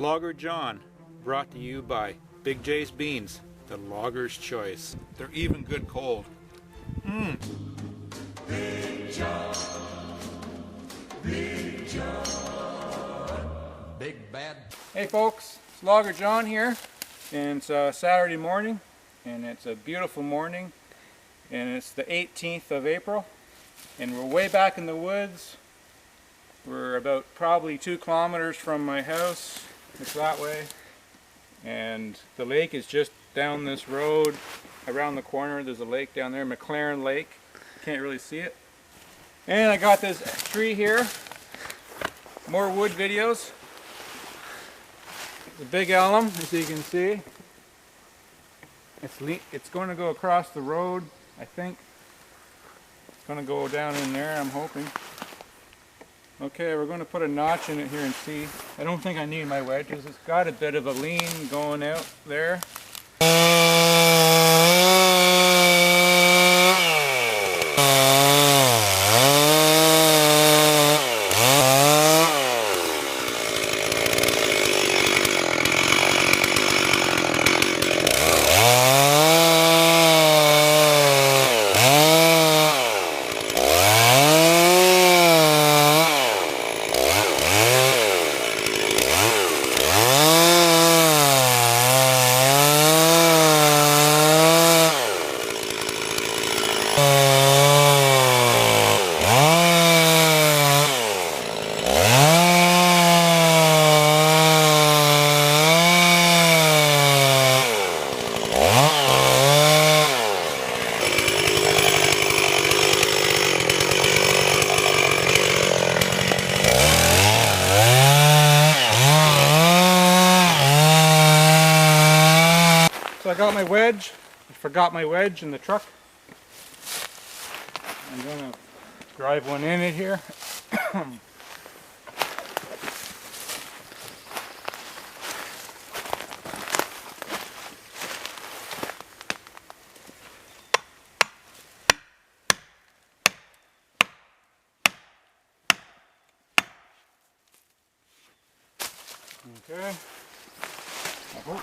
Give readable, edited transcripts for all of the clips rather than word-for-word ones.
Logger John, brought to you by Big J's Beans, the logger's choice. They're even good cold. Big John, Big John, Big Bad. Hey folks, it's Logger John here, and it's Saturday morning, and it's a beautiful morning, and it's the 18th of April, and we're way back in the woods. We're about probably 2 kilometers from my house. It's that way, and the lake is just down this road. Around the corner there's a lake down there, McLaren Lake. Can't really see it. And I got this tree here. More wood videos. The big elm, as you can see. It's going to go across the road, I think. It's going to go down in there, I'm hoping. Okay, we're going to put a notch in it here and see. I don't think I need my wedges. It's got a bit of a lean going out there. So I got my wedge. I forgot my wedge in the truck. I'm going to drive one in it here. Okay. I hope.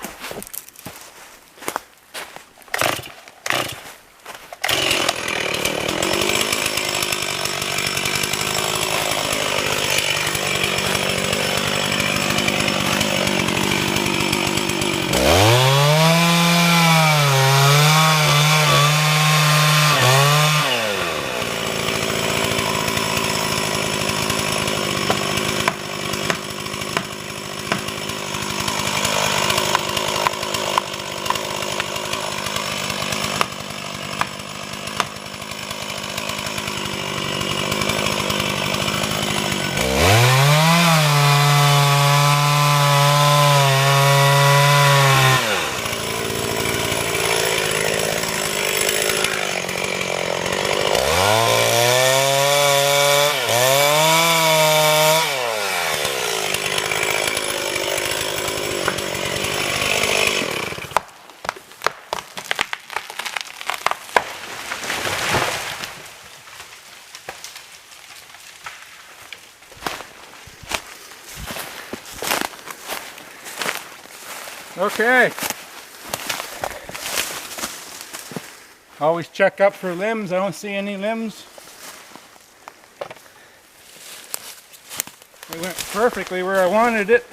Okay. Always check up for limbs. I don't see any limbs. It went perfectly where I wanted it.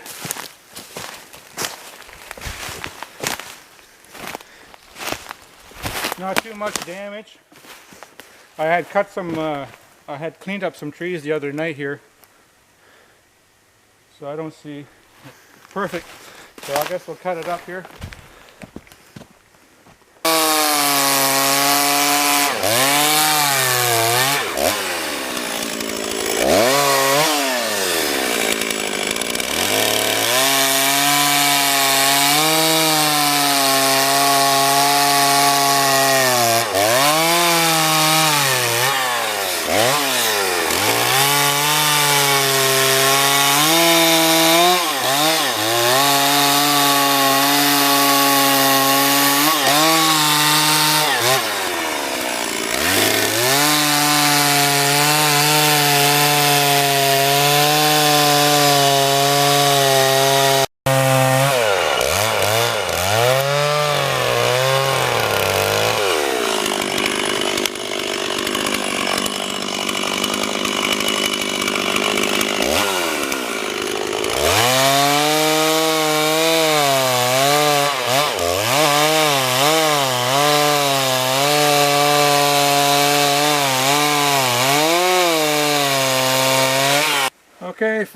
Not too much damage. I had cut some, I had cleaned up some trees the other night here. So I don't see, perfect. So I guess we'll cut it up here.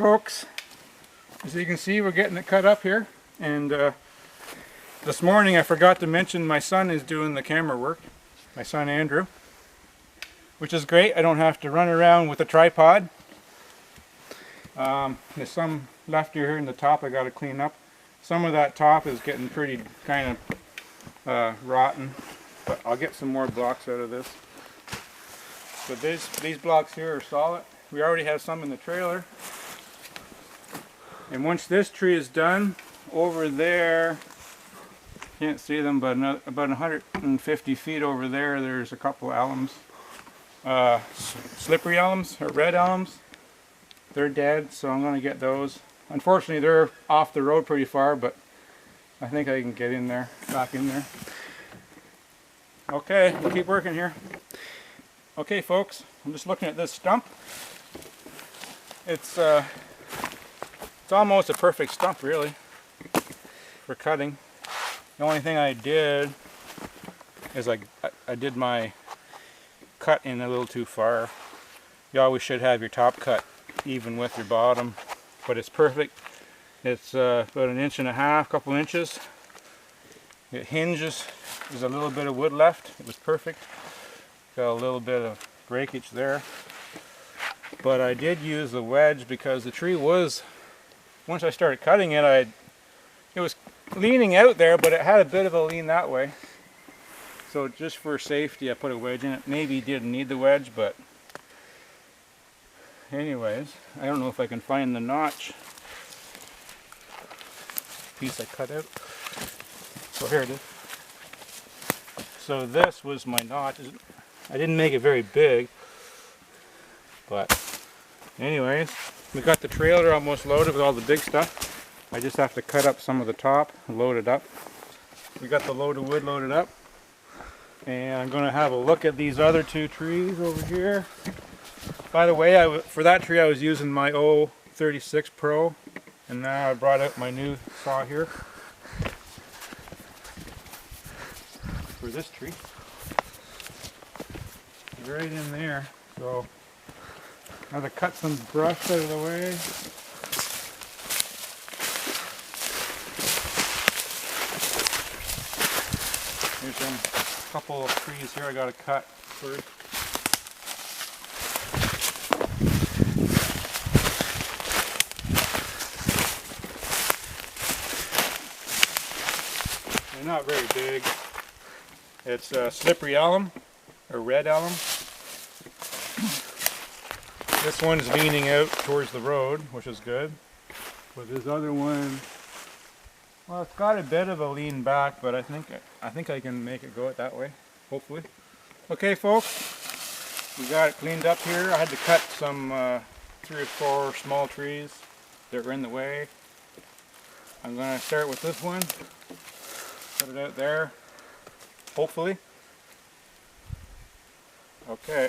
folks, as you can see, we're getting it cut up here, and this morning I forgot to mention my son is doing the camera work, my son Andrew, which is great. I don't have to run around with a tripod. There's some left here in the top I got to clean up. Some of that top is getting pretty kind of rotten, but I'll get some more blocks out of this. But these blocks here are solid. We already have some in the trailer. And once this tree is done, over there, can't see them, but about 150 feet over there, there's a couple alums. Slippery alums, or red alums. They're dead, so I'm going to get those. Unfortunately, they're off the road pretty far, but I think I can get in there, back in there. Okay, we'll keep working here. Okay, folks, I'm just looking at this stump. It's almost a perfect stump, really, for cutting. The only thing I did is I did my cut in a little too far. You always should have your top cut even with your bottom, but it's perfect. It's about 1.5 inches, couple inches. It hinges. There's a little bit of wood left. It was perfect. Got a little bit of breakage there, but I did use the wedge because the tree was, once I started cutting it, it was leaning out there, but it had a bit of a lean that way. So just for safety, I put a wedge in it. Maybe didn't need the wedge, but anyways, I don't know if I can find the notch piece I cut out. So here it is. So this was my notch. I didn't make it very big, but anyways, we got the trailer almost loaded with all the big stuff. I just have to cut up some of the top and load it up. We got the load of wood loaded up, and I'm going to have a look at these other two trees over here. By the way, for that tree I was using my 36 Pro, and now I brought out my new saw here for this tree. Right in there. So I have to cut some brush out of the way. There's a couple of trees here I got to cut first. They're not very big. It's a slippery alum, or red alum. This one's leaning out towards the road, which is good. But this other one, well, it's got a bit of a lean back, but I think I can make it go it that way, hopefully. Okay, folks, we got it cleaned up here. I had to cut some 3 or 4 small trees that were in the way. I'm going to start with this one. Put it out there, hopefully. Okay.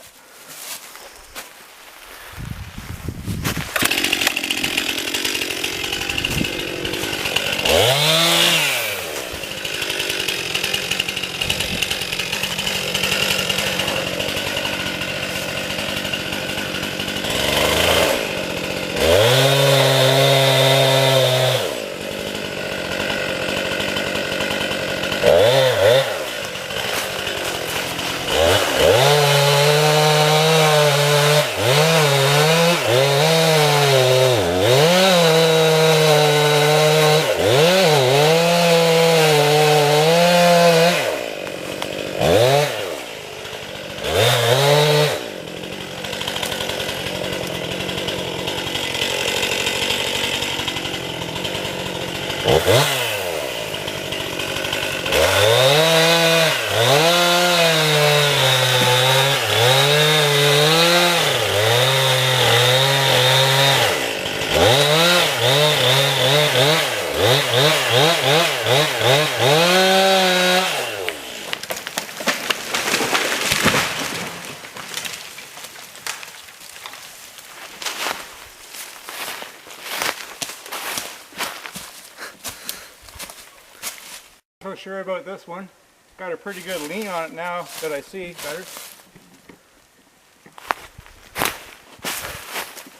Not so sure about this one. Got a pretty good lean on it now that I see better.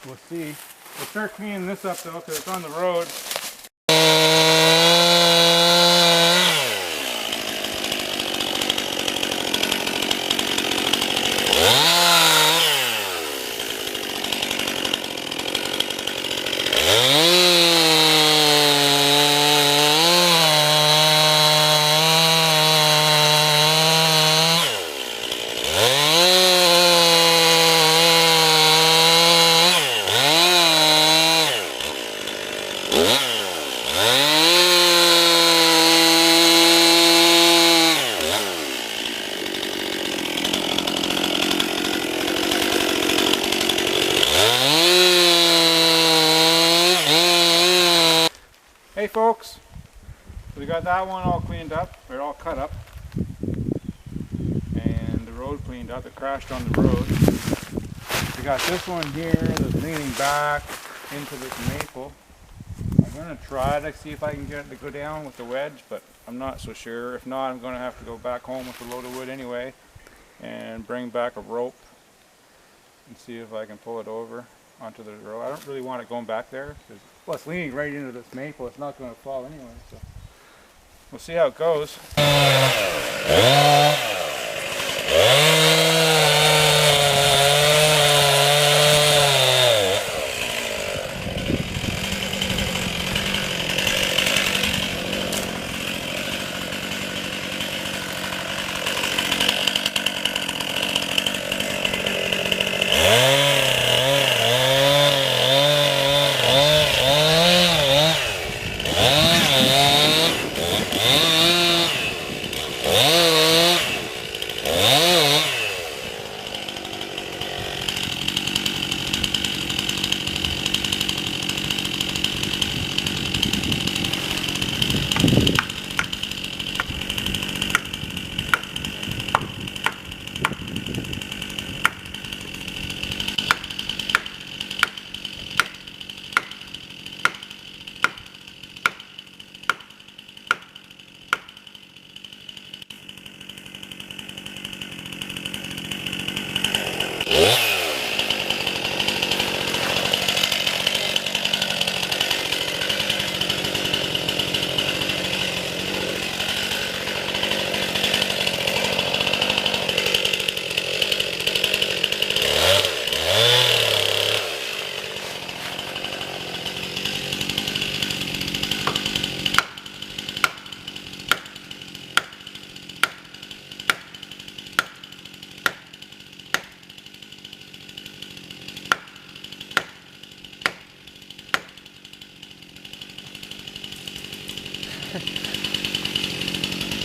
We'll see. We'll start cleaning this up though because it's on the road. Hey folks, we got that one all cleaned up, or all cut up, and the road cleaned up. It crashed on the road. We got this one here that's leaning back into this maple. I'm going to try to see if I can get it to go down with the wedge, but I'm not so sure. If not, I'm going to have to go back home with a load of wood anyway and bring back a rope and see if I can pull it over onto the road. I don't really want it going back there because, well, it's leaning right into this maple. It's not going to fall anyway, so we'll see how it goes.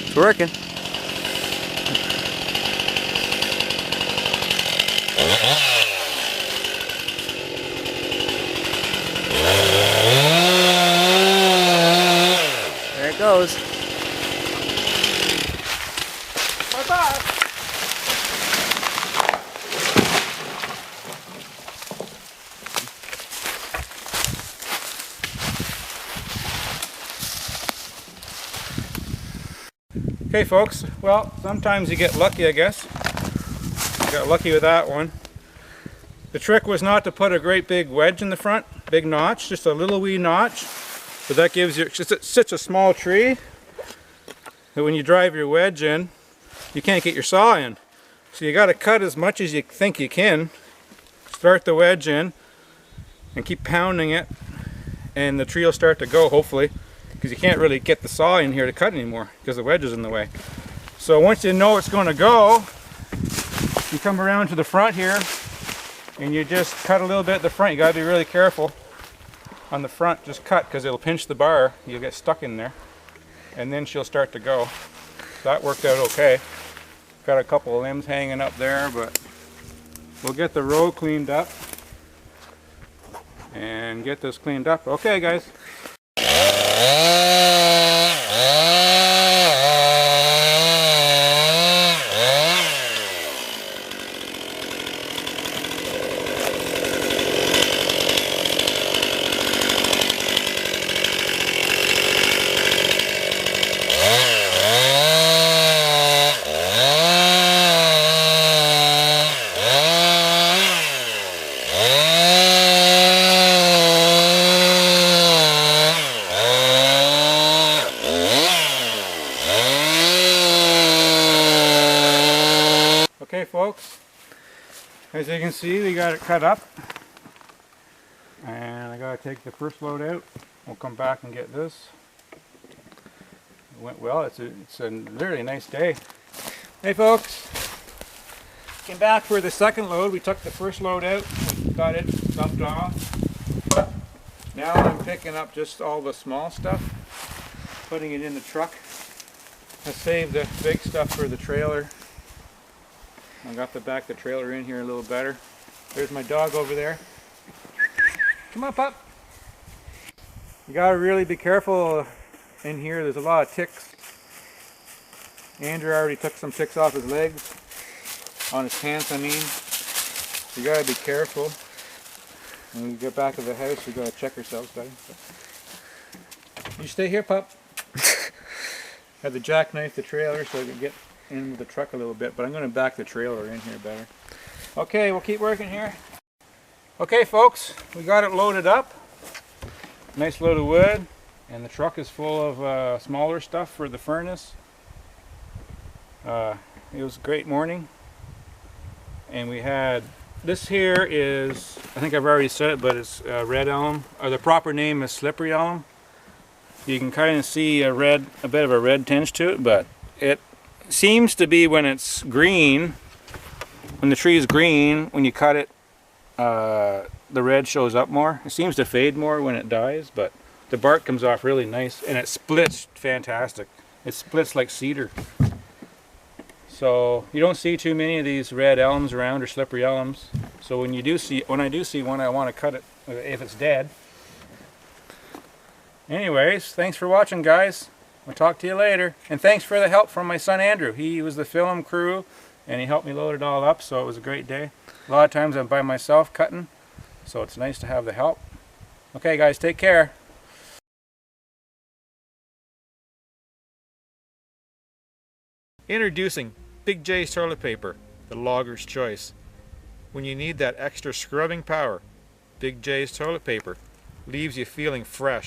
It's working. There it goes. Bye-bye. Okay folks, well, sometimes you get lucky, I guess. I got lucky with that one. The trick was not to put a great big wedge in the front, big notch, just a little wee notch. But that gives you, it's such a small tree that when you drive your wedge in, you can't get your saw in. So you got to cut as much as you think you can. Start the wedge in and keep pounding it, and the tree will start to go, hopefully. Because you can't really get the saw in here to cut anymore because the wedge is in the way. So once you know it's going to go, you come around to the front here and you just cut a little bit at the front. You got to be really careful on the front. Just cut because it'll pinch the bar. You'll get stuck in there and then she'll start to go. That worked out okay. Got a couple of limbs hanging up there, but we'll get the road cleaned up and get this cleaned up. Okay guys. folks, as you can see, we got it cut up. And I gotta take the first load out. We'll come back and get this. It went well. It's a really nice day. Hey folks, came back for the second load. We took the first load out, got it dumped off. Now I'm picking up just all the small stuff, putting it in the truck. I saved the big stuff for the trailer. I got the back of the trailer in here a little better. There's my dog over there. Come on, pup. You gotta really be careful in here. There's a lot of ticks. Andrew already took some ticks off his legs, on his pants I mean. You gotta be careful. When we get back to the house, we gotta check ourselves, buddy. You stay here, pup. Had to jackknife the trailer so I can get in with the truck a little bit, but I'm gonna back the trailer in here better. Okay, we'll keep working here. Okay folks, we got it loaded up. Nice load of wood, and the truck is full of smaller stuff for the furnace. It was a great morning, and we had this here is, I think I've already said it, but it's red elm, or the proper name is slippery elm. You can kind of see a bit of a red tinge to it, but it seems to be when it's green, when the tree is green, when you cut it, the red shows up more. It seems to fade more when it dies, but the bark comes off really nice, and it splits fantastic. It splits like cedar. So you don't see too many of these red elms around, or slippery elms. So when I do see one, I want to cut it if it's dead. Anyways, thanks for watching, guys. I'll talk to you later. And thanks for the help from my son Andrew. He was the film crew, and he helped me load it all up, so it was a great day. A lot of times I'm by myself cutting, so it's nice to have the help. Okay guys, take care. Introducing Big J's toilet paper, the logger's choice. When you need that extra scrubbing power, Big J's toilet paper leaves you feeling fresh.